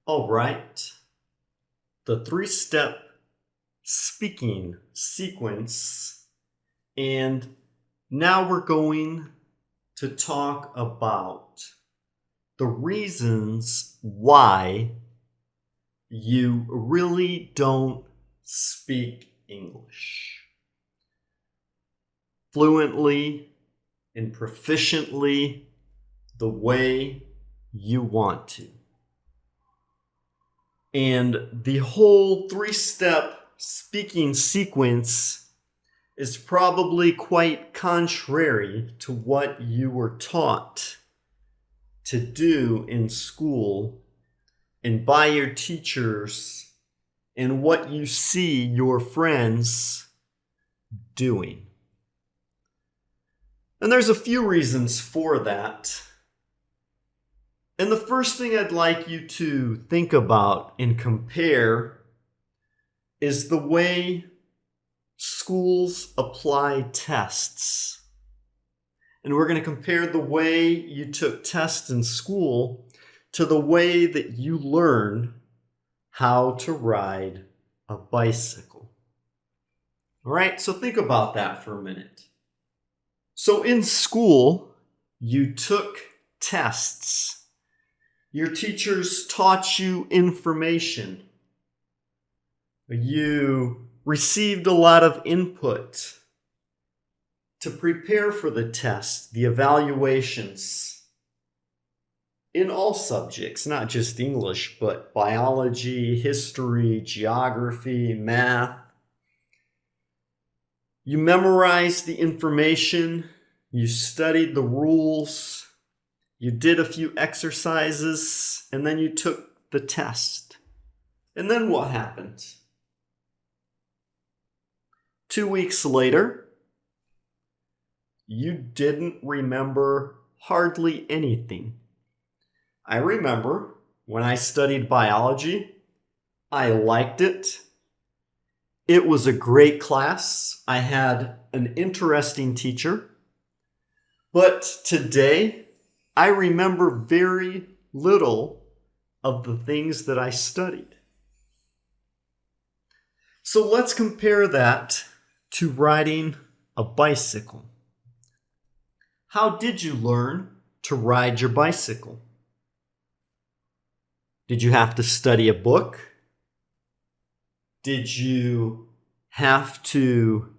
All right. The three-step speaking sequence. And now we're going to talk about the reasons why you really don't speak English fluently and proficiently the way you want to. And the whole three-step speaking sequence is probably quite contrary to what you were taught to do in school and by your teachers and what you see your friends doing. And there's a few reasons for that. And the first thing I'd like you to think about and compare is the way schools apply tests. And we're going to compare the way you took tests in school to the way that you learn how to ride a bicycle. All right, so think about that for a minute. So in school, you took tests. Your teachers taught you information. You received a lot of input to prepare for the test, the evaluations, in all subjects, not just English, but biology, history, geography, math. You memorized the information, you studied the rules, you did a few exercises, and then you took the test. And then what happened? 2 weeks later, you didn't remember hardly anything. I remember when I studied biology, I liked it. It was a great class. I had an interesting teacher. But today, I remember very little of the things that I studied. So let's compare that to riding a bicycle. How did you learn to ride your bicycle? Did you have to study a book? Did you have to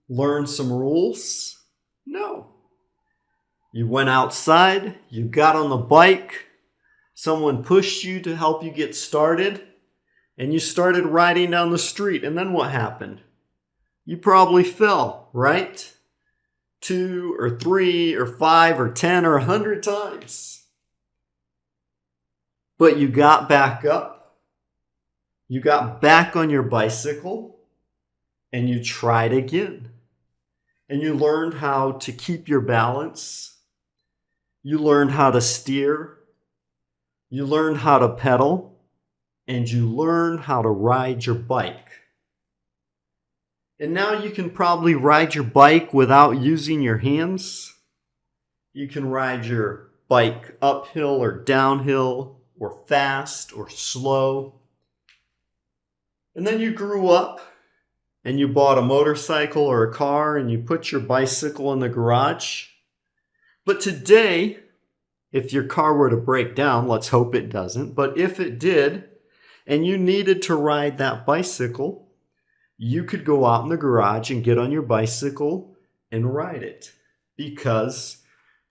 learn some rules? No. You went outside, you got on the bike, someone pushed you to help you get started, and you started riding down the street. And then what happened? You probably fell, right? 2 or 3 or 5 or 10 or 100 times. But you got back up, you got back on your bicycle, and you tried again. And you learned how to keep your balance. You learned how to steer. You learned how to pedal. And you learned how to ride your bike. And now you can probably ride your bike without using your hands. You can ride your bike uphill or downhill, or fast or slow. And then you grew up and you bought a motorcycle or a car and you put your bicycle in the garage. But today, if your car were to break down, let's hope it doesn't, but if it did, and you needed to ride that bicycle, you could go out in the garage and get on your bicycle and ride it because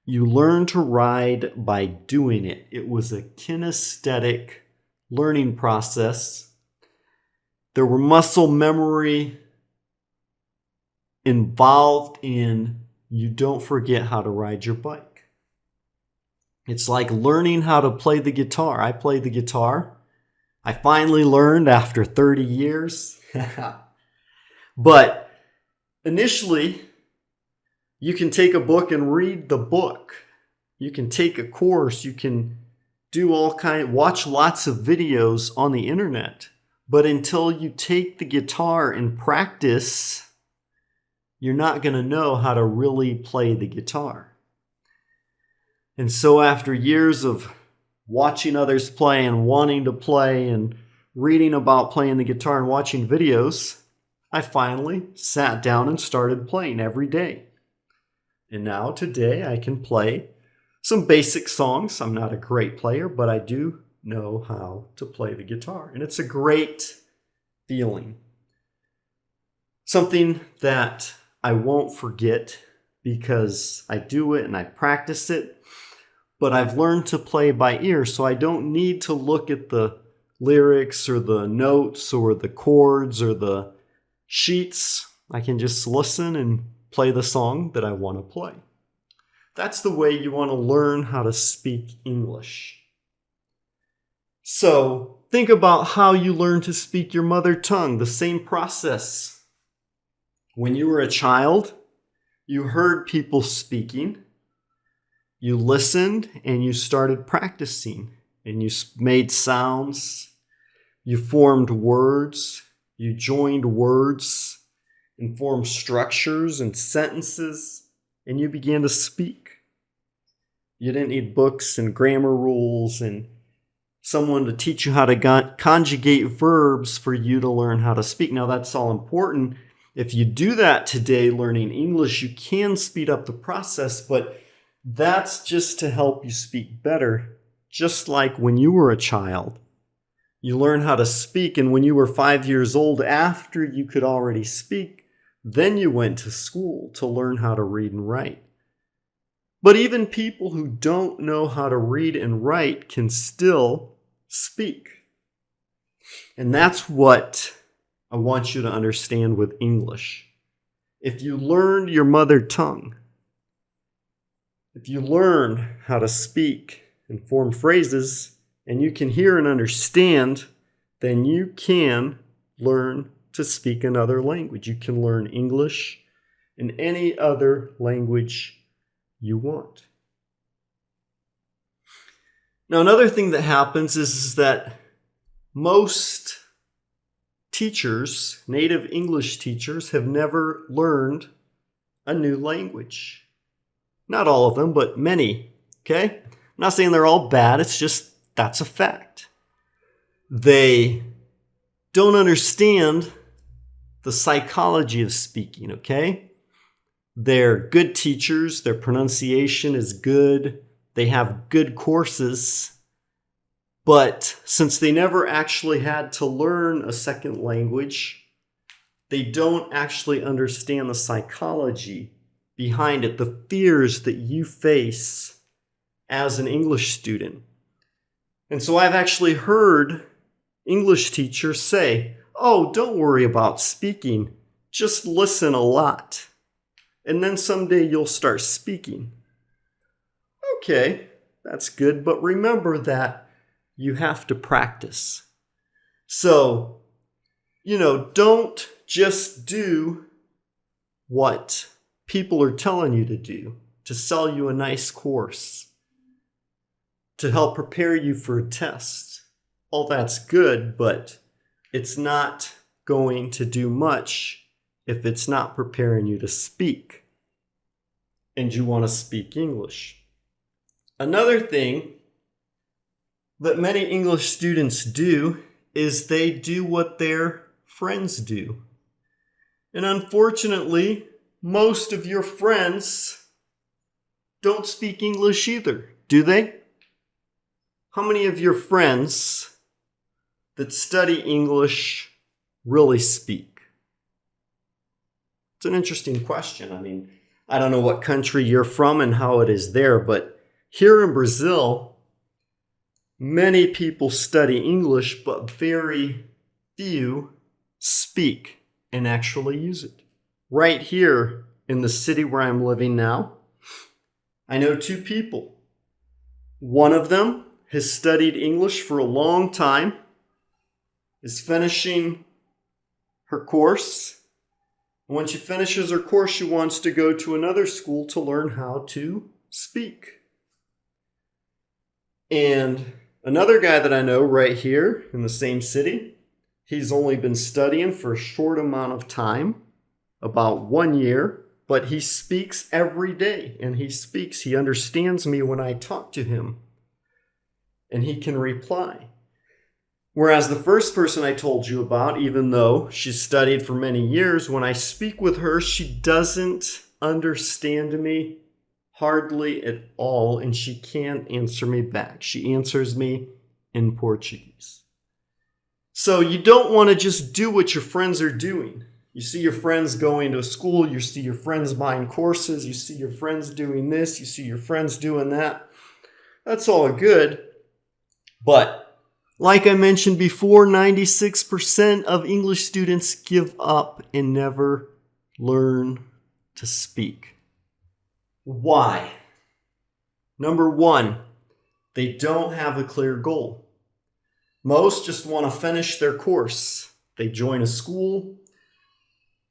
you learned to ride by doing it. It was a kinesthetic learning process. There were muscle memory involved in you don't forget how to ride your bike. It's like learning how to play the guitar. I played the guitar. I finally learned after 30 years. But initially, you can take a book and read the book. You can take a course. You can do watch lots of videos on the internet. But until you take the guitar and practice, you're not going to know how to really play the guitar. And so after years of watching others play and wanting to play and reading about playing the guitar and watching videos, I finally sat down and started playing every day. And now today I can play some basic songs. I'm not a great player, but I do know how to play the guitar. And it's a great feeling. Something that I won't forget because I do it and I practice it. But I've learned to play by ear, so I don't need to look at the lyrics or the notes or the chords or the sheets. I can just listen and play the song that I want to play. That's the way you want to learn how to speak English. So think about how you learn to speak your mother tongue, the same process. When you were a child, you heard people speaking, you listened, and you started practicing, and you made sounds, you formed words, you joined words, and formed structures and sentences, and you began to speak. You didn't need books and grammar rules and someone to teach you how to conjugate verbs for you to learn how to speak. Now, that's all important. If you do that today, learning English, you can speed up the process, but that's just to help you speak better. Just like when you were a child, you learn how to speak, and when you were 5 years old, after you could already speak, then you went to school to learn how to read and write. But even people who don't know how to read and write can still speak. And that's what I want you to understand with English. If you learned your mother tongue, if you learn how to speak and form phrases, and you can hear and understand, then you can learn to speak another language. You can learn English and any other language you want. Now, another thing that happens is that most teachers, native English teachers, have never learned a new language. Not all of them, but many, okay? I'm not saying they're all bad, it's just that's a fact. They don't understand the psychology of speaking, okay? They're good teachers, their pronunciation is good, they have good courses, but since they never actually had to learn a second language, they don't actually understand the psychology behind it, the fears that you face as an English student. And so I've actually heard English teachers say, "Oh, don't worry about speaking. Just listen a lot. And then someday you'll start speaking." Okay, that's good, but remember that you have to practice. So, don't just do what people are telling you to do to sell you a nice course, to help prepare you for a test. All that's good, but it's not going to do much if it's not preparing you to speak. And you want to speak English. Another thing that many English students do is they do what their friends do. And unfortunately, most of your friends don't speak English either, do they? How many of your friends that study English really speak? It's an interesting question. I don't know what country you're from and how it is there, but here in Brazil, many people study English, but very few speak and actually use it. Right here in the city where I'm living now, I know 2 people. One of them has studied English for a long time, is finishing her course. When she finishes her course, she wants to go to another school to learn how to speak. And another guy that I know right here in the same city, he's only been studying for a short amount of time, about 1 year, but he speaks every day, and he understands me when I talk to him. and he can reply. Whereas the first person I told you about, even though she's studied for many years, when I speak with her, she doesn't understand me hardly at all, and she can't answer me back. She answers me in Portuguese. So you don't want to just do what your friends are doing. You see your friends going to school, you see your friends buying courses, you see your friends doing this, you see your friends doing that. That's all good, but like I mentioned before, 96% of English students give up and never learn to speak. Why? Number one, they don't have a clear goal. Most just want to finish their course. They join a school.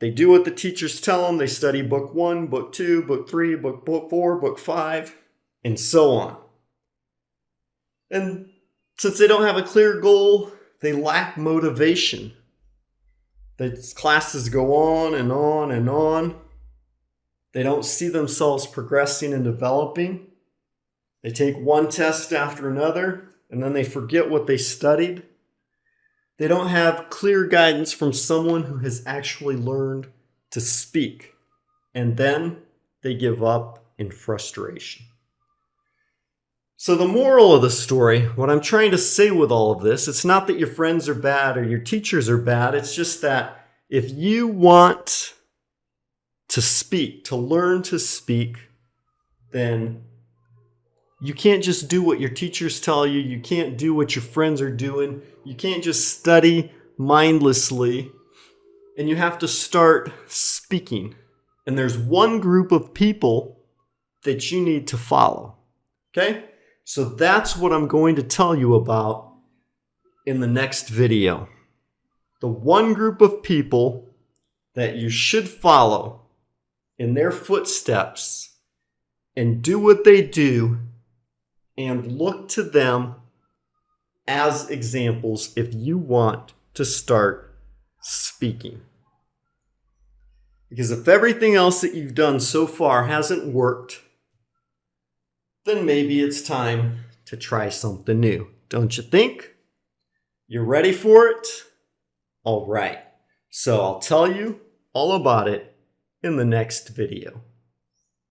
They do what the teachers tell them. They study book 1, book 2, book 3, book 4, book 5, and so on. And since they don't have a clear goal, they lack motivation. The classes go on and on and on. They don't see themselves progressing and developing. They take one test after another, and then they forget what they studied. They don't have clear guidance from someone who has actually learned to speak. And then they give up in frustration. So the moral of the story, what I'm trying to say with all of this, it's not that your friends are bad or your teachers are bad. It's just that if you want to speak, to learn to speak, then you can't just do what your teachers tell you. You can't do what your friends are doing. You can't just study mindlessly. And you have to start speaking. And there's one group of people that you need to follow. Okay? So that's what I'm going to tell you about in the next video. The one group of people that you should follow in their footsteps and do what they do and look to them as examples if you want to start speaking. Because if everything else that you've done so far hasn't worked, then maybe it's time to try something new. Don't you think? You ready for it? All right. So I'll tell you all about it in the next video.